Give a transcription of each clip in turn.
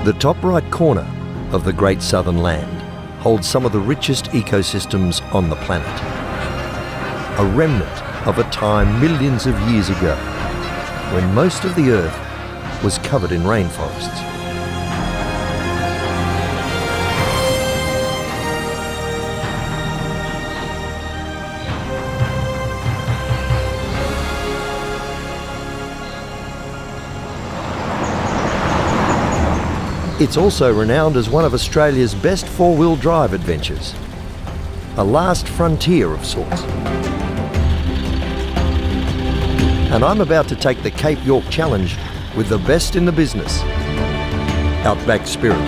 The top right corner of the Great Southern Land holds some of the richest ecosystems on the planet. A remnant of a time millions of years ago when most of the Earth was covered in rainforests. It's also renowned as one of Australia's best four-wheel drive adventures. A last frontier of sorts. And I'm about to take the Cape York Challenge with the best in the business, Outback Spirit.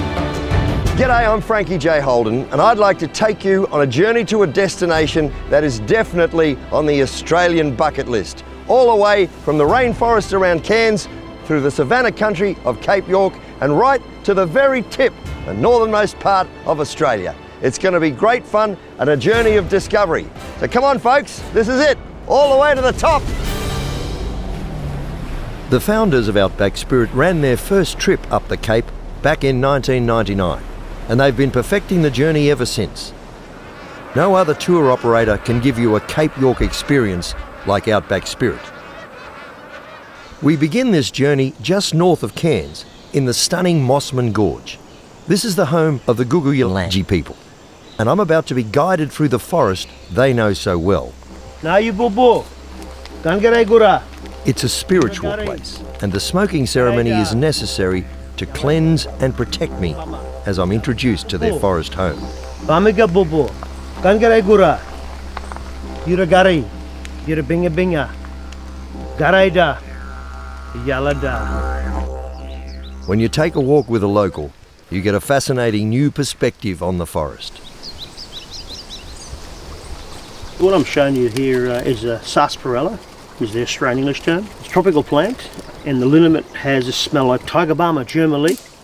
G'day, I'm Frankie J. Holden, and I'd like to take you on a journey to a destination that is definitely on the Australian bucket list, all the way from the rainforest around Cairns through the savannah country of Cape York and right to the very tip, the northernmost part of Australia. It's going to be great fun and a journey of discovery. So come on folks, this is it, all the way to the top. The founders of Outback Spirit ran their first trip up the Cape back in 1999, and they've been perfecting the journey ever since. No other tour operator can give you a Cape York experience like Outback Spirit. We begin this journey just north of Cairns, in the stunning Mossman Gorge. This is the home of the Guguyalanji people, and I'm about to be guided through the forest they know so well. It's a spiritual place, and the smoking ceremony is necessary to cleanse and protect me as I'm introduced to their forest home. When you take a walk with a local, you get a fascinating new perspective on the forest. What I'm showing you here is a sarsaparilla, is the Australian English term. It's a tropical plant, and the liniment has a smell like tiger balm or German leaf,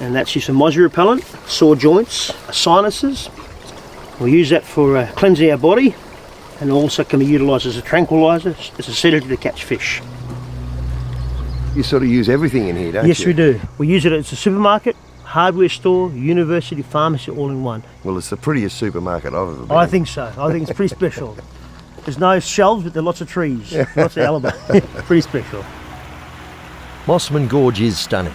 and that's used for mosquito repellent, sore joints, sinuses. We use that for cleansing our body, and also can be utilised as a tranquiliser, as a sedative to catch fish. You sort of use everything in here, don't you? Yes, we do. We use it as a supermarket, hardware store, university, pharmacy, all in one. Well, it's the prettiest supermarket I've ever been. I think so. I think it's pretty special. There's no shelves, but there are lots of trees, lots of alibi. Pretty special. Mossman Gorge is stunning,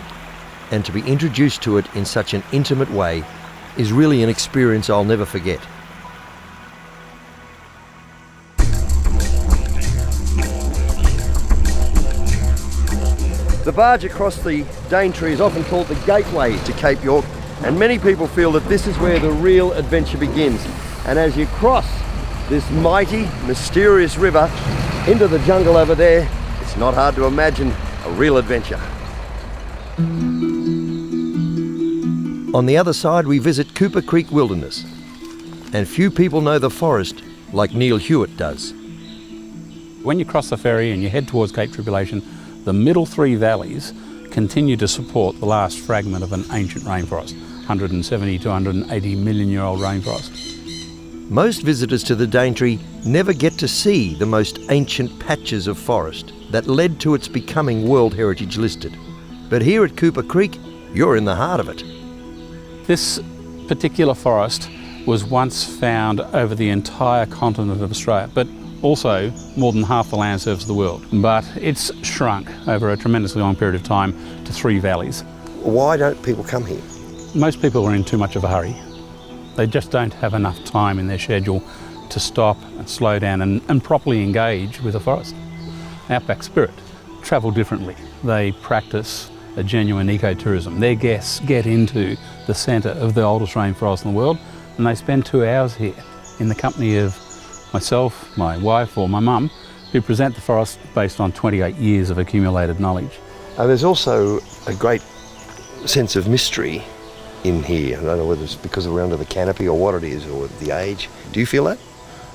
and to be introduced to it in such an intimate way is really an experience I'll never forget. The barge across the Daintree is often called the gateway to Cape York, and many people feel that this is where the real adventure begins. And as you cross this mighty, mysterious river into the jungle over there, it's not hard to imagine a real adventure. On the other side, we visit Cooper Creek Wilderness, and few people know the forest like Neil Hewitt does. When you cross the ferry and you head towards Cape Tribulation, the middle three valleys continue to support the last fragment of an ancient rainforest, 170 to 180 million year old rainforest. Most visitors to the Daintree never get to see the most ancient patches of forest that led to its becoming World Heritage listed. But here at Cooper Creek, you're in the heart of it. This particular forest was once found over the entire continent of Australia, but also more than half the land surface of the world. But it's shrunk over a tremendously long period of time to three valleys. Why don't people come here? Most people are in too much of a hurry. They just don't have enough time in their schedule to stop and slow down and properly engage with the forest. Outback Spirit travel differently. They practice a genuine ecotourism. Their guests get into the centre of the oldest rainforest in the world, and they spend 2 hours here in the company of myself, my wife or my mum, who present the forest based on 28 years of accumulated knowledge. There's also a great sense of mystery in here. I don't know whether it's because we're under the canopy or what it is, or the age. Do you feel that?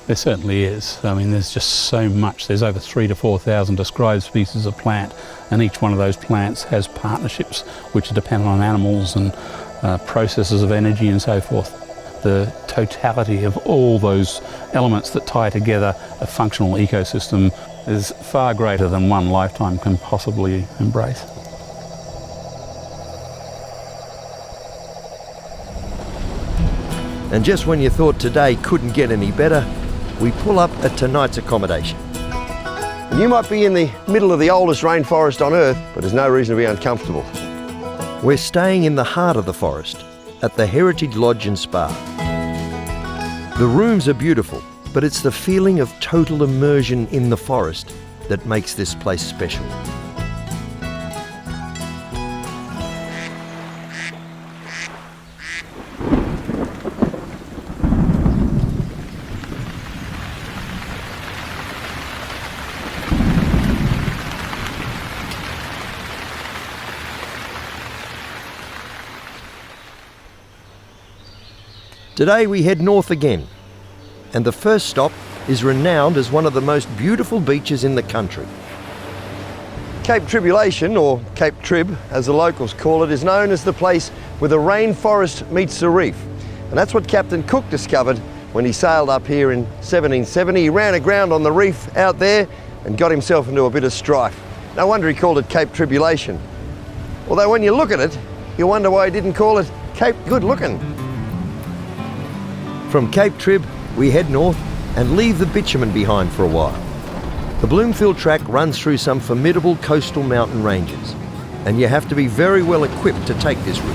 There certainly is. I mean, there's just so much. There's over 3,000 to 4,000 described species of plant, and each one of those plants has partnerships which are dependent on animals and processes of energy and so forth. The totality of all those elements that tie together a functional ecosystem is far greater than one lifetime can possibly embrace. And just when you thought today couldn't get any better, we pull up at tonight's accommodation. And you might be in the middle of the oldest rainforest on Earth, but there's no reason to be uncomfortable. We're staying in the heart of the forest, at the Heritage Lodge and Spa. The rooms are beautiful, but it's the feeling of total immersion in the forest that makes this place special. Today we head north again, and the first stop is renowned as one of the most beautiful beaches in the country. Cape Tribulation, or Cape Trib as the locals call it, is known as the place where the rainforest meets the reef. And that's what Captain Cook discovered when he sailed up here in 1770. He ran aground on the reef out there and got himself into a bit of strife. No wonder he called it Cape Tribulation. Although when you look at it, you wonder why he didn't call it Cape Good Looking. From Cape Trib, we head north and leave the bitumen behind for a while. The Bloomfield track runs through some formidable coastal mountain ranges, and you have to be very well equipped to take this route.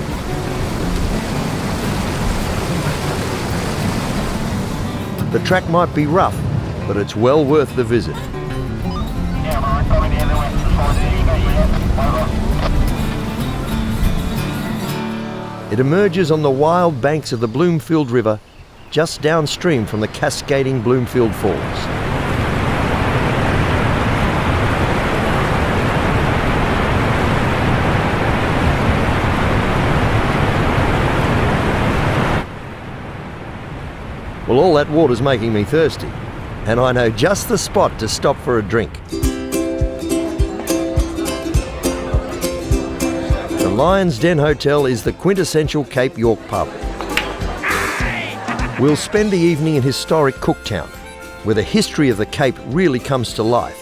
The track might be rough, but it's well worth the visit. It emerges on the wild banks of the Bloomfield River, just downstream from the cascading Bloomfield Falls. Well, all that water's making me thirsty, and I know just the spot to stop for a drink. The Lion's Den Hotel is the quintessential Cape York pub. We'll spend the evening in historic Cooktown, where the history of the Cape really comes to life,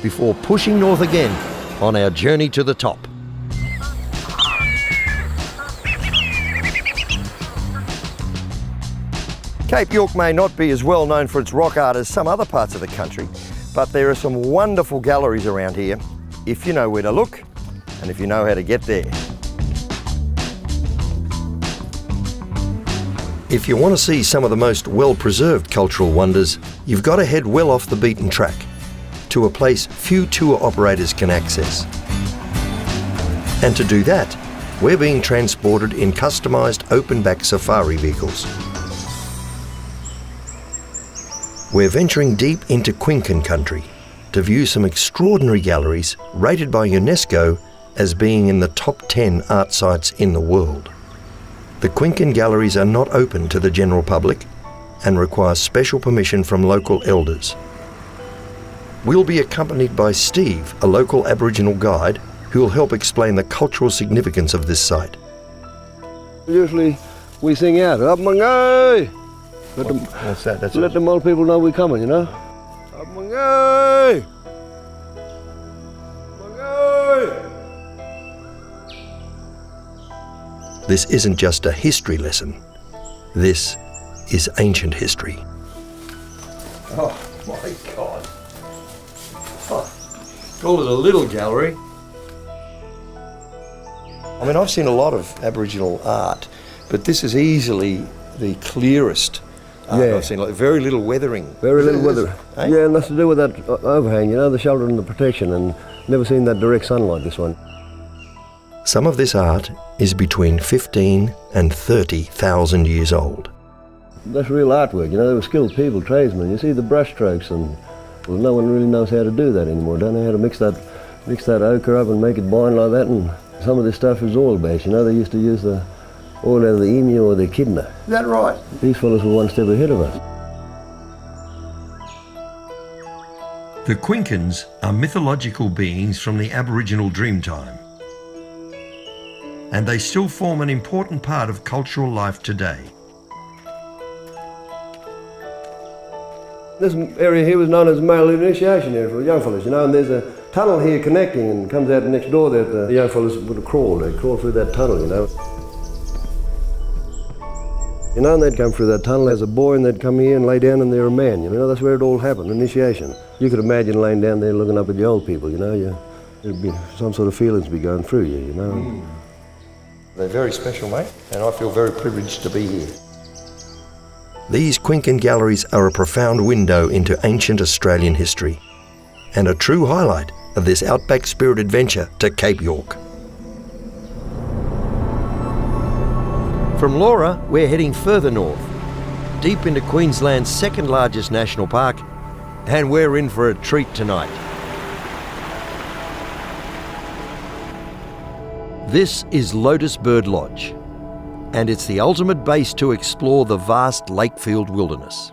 before pushing north again on our journey to the top. Cape York may not be as well known for its rock art as some other parts of the country, but there are some wonderful galleries around here, if you know where to look and if you know how to get there. If you want to see some of the most well-preserved cultural wonders, you've got to head well off the beaten track, to a place few tour operators can access. And to do that, we're being transported in customised open-back safari vehicles. We're venturing deep into Quincan country to view some extraordinary galleries rated by UNESCO as being in the top 10 art sites in the world. The Quincan galleries are not open to the general public and require special permission from local elders. We'll be accompanied by Steve, a local Aboriginal guide, who will help explain the cultural significance of this site. Usually we sing out, up Mangai! What's that? Let the old people know we're coming, you know? Up Mangai! Mangai! This isn't just a history lesson. This is ancient history. Oh my God. Call it a little gallery. I mean, I've seen a lot of Aboriginal art, but this is easily the clearest art I've seen. Like very little weathering. Very little weather. Eh? Yeah, and that's to do with that overhang, you know, the shelter and the protection, and never seen that direct sunlight, this one. Some of this art is between 15 and 30,000 years old. That's real artwork, you know, they were skilled people, tradesmen. You see the brush strokes, and well, no one really knows how to do that anymore. Don't know how to mix that ochre up and make it bind like that, and some of this stuff is oil-based, you know, they used to use the oil out of the emu or the echidna. Is that right? These fellows were one step ahead of us. The Quincans are mythological beings from the Aboriginal Dreamtime, and they still form an important part of cultural life today. This area here was known as male initiation area for the young fellas, you know, and there's a tunnel here connecting and comes out next door that the young fellas would have crawled. They'd crawl through that tunnel, you know. You know, and they'd come through that tunnel as a boy and they'd come here and lay down and they're a man, you know, that's where it all happened, initiation. You could imagine laying down there looking up at the old people, you know, there'd be some sort of feelings be going through you, you know. They're very special, mate, and I feel very privileged to be here. These Quincan galleries are a profound window into ancient Australian history and a true highlight of this Outback Spirit adventure to Cape York. From Laura, we're heading further north, deep into Queensland's second largest national park, and we're in for a treat tonight. This is Lotus Bird Lodge, and it's the ultimate base to explore the vast Lakefield wilderness.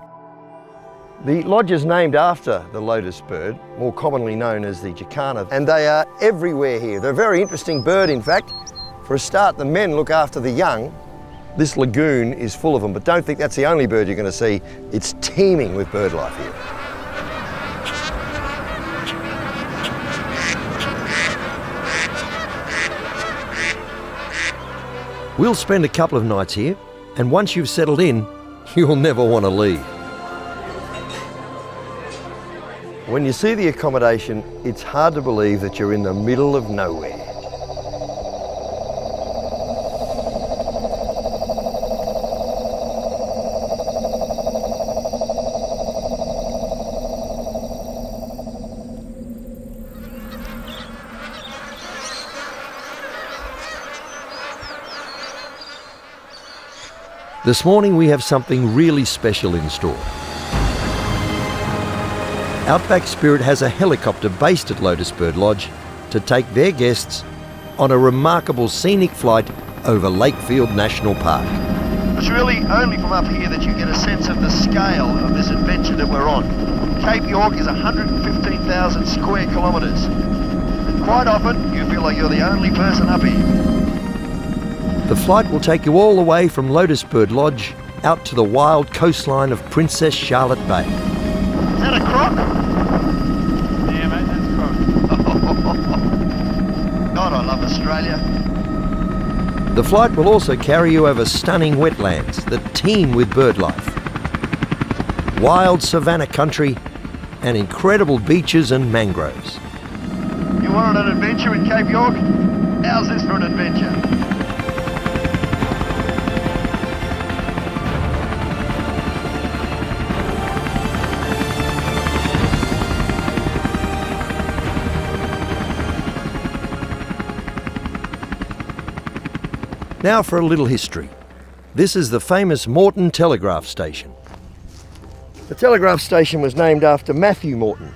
The lodge is named after the lotus bird, more commonly known as the jacana, and they are everywhere here. They're a very interesting bird, in fact. For a start, the men look after the young. This lagoon is full of them, but don't think that's the only bird you're going to see. It's teeming with bird life here. We'll spend a couple of nights here, and once you've settled in, you'll never want to leave. When you see the accommodation, it's hard to believe that you're in the middle of nowhere. This morning we have something really special in store. Outback Spirit has a helicopter based at Lotus Bird Lodge to take their guests on a remarkable scenic flight over Lakefield National Park. It's really only from up here that you get a sense of the scale of this adventure that we're on. Cape York is 115,000 square kilometres. And quite often you feel like you're the only person up here. The flight will take you all the way from Lotus Bird Lodge out to the wild coastline of Princess Charlotte Bay. Is that a croc? Yeah, mate, that's a croc. God, I love Australia. The flight will also carry you over stunning wetlands that teem with bird life, wild savanna country, and incredible beaches and mangroves. You wanted an adventure in Cape York? How's this for an adventure? Now for a little history. This is the famous Moreton Telegraph Station. The telegraph station was named after Matthew Moreton,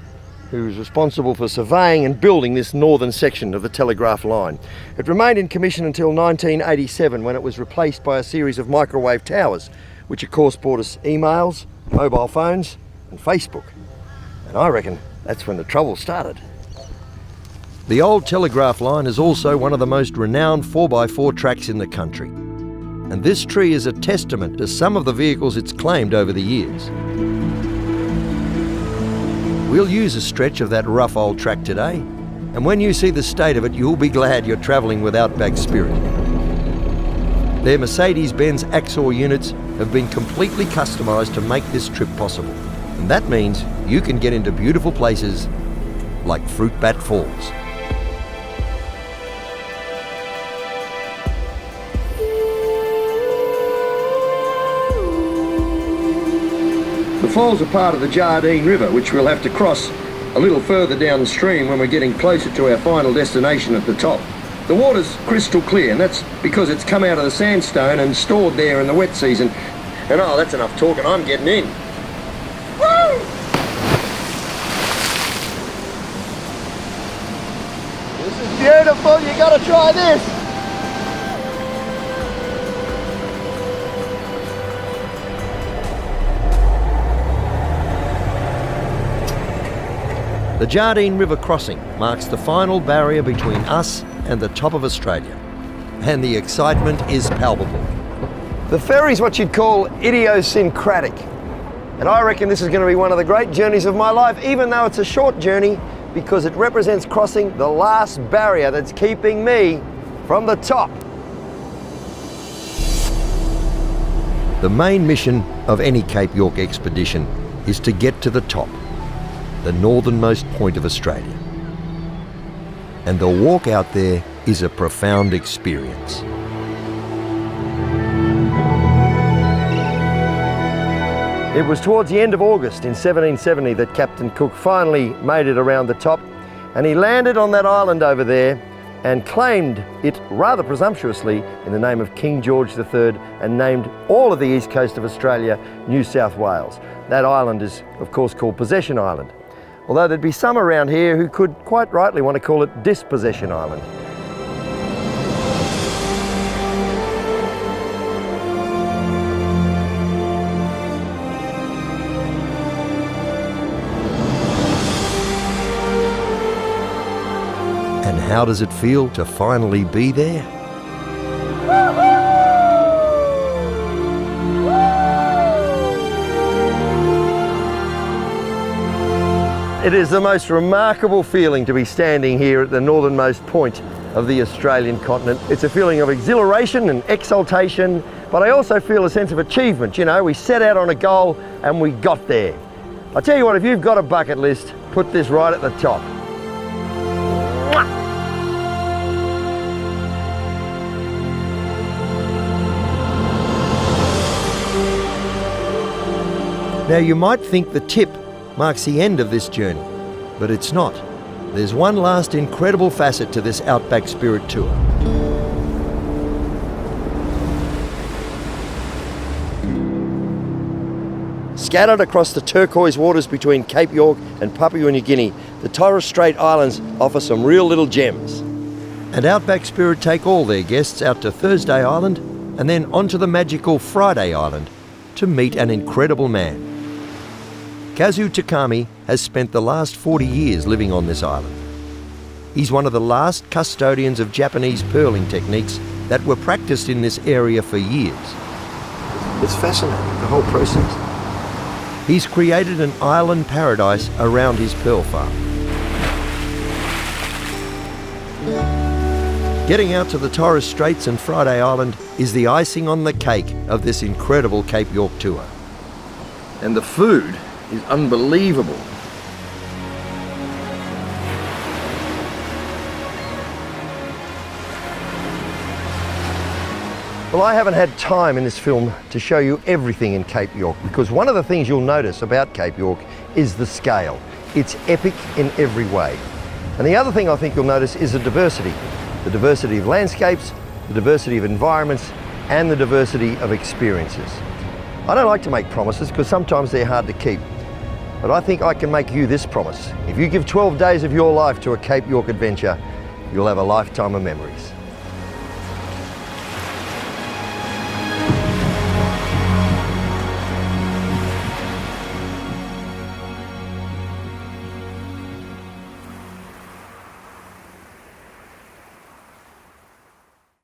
who was responsible for surveying and building this northern section of the telegraph line. It remained in commission until 1987, when it was replaced by a series of microwave towers, which of course brought us emails, mobile phones and Facebook. And I reckon that's when the trouble started. The old telegraph line is also one of the most renowned 4x4 tracks in the country. And this tree is a testament to some of the vehicles it's claimed over the years. We'll use a stretch of that rough old track today, and when you see the state of it, you'll be glad you're travelling with Outback Spirit. Their Mercedes-Benz Axor units have been completely customised to make this trip possible. And that means you can get into beautiful places like Fruitbat Falls. The falls are part of the Jardine River, which we'll have to cross a little further down the stream when we're getting closer to our final destination at the top. The water's crystal clear, and that's because it's come out of the sandstone and stored there in the wet season. And oh, that's enough talking, I'm getting in. Woo! This is beautiful, you gotta try this. The Jardine River crossing marks the final barrier between us and the top of Australia, and the excitement is palpable. The ferry's what you'd call idiosyncratic, and I reckon this is going to be one of the great journeys of my life, even though it's a short journey, because it represents crossing the last barrier that's keeping me from the top. The main mission of any Cape York expedition is to get to the top, the northernmost point of Australia. And the walk out there is a profound experience. It was towards the end of August in 1770 that Captain Cook finally made it around the top, and he landed on that island over there and claimed it rather presumptuously in the name of King George III and named all of the east coast of Australia New South Wales. That island is of course called Possession Island, although there'd be some around here who could quite rightly want to call it Dispossession Island. And how does it feel to finally be there? It is the most remarkable feeling to be standing here at the northernmost point of the Australian continent. It's a feeling of exhilaration and exaltation, but I also feel a sense of achievement. You know, we set out on a goal and we got there. I tell you what, if you've got a bucket list, put this right at the top. Now you might think the tip marks the end of this journey, but it's not. There's one last incredible facet to this Outback Spirit tour. Scattered across the turquoise waters between Cape York and Papua New Guinea, the Torres Strait Islands offer some real little gems. And Outback Spirit take all their guests out to Thursday Island and then onto the magical Friday Island to meet an incredible man. Kazu Takami has spent the last 40 years living on this island. He's one of the last custodians of Japanese pearling techniques that were practiced in this area for years. It's fascinating, the whole process. He's created an island paradise around his pearl farm. Getting out to the Torres Straits and Friday Island is the icing on the cake of this incredible Cape York tour. And the food is unbelievable. Well, I haven't had time in this film to show you everything in Cape York, because one of the things you'll notice about Cape York is the scale. It's epic in every way. And the other thing I think you'll notice is the diversity. The diversity of landscapes, the diversity of environments, and the diversity of experiences. I don't like to make promises because sometimes they're hard to keep. But I think I can make you this promise. If you give 12 days of your life to a Cape York adventure, you'll have a lifetime of memories.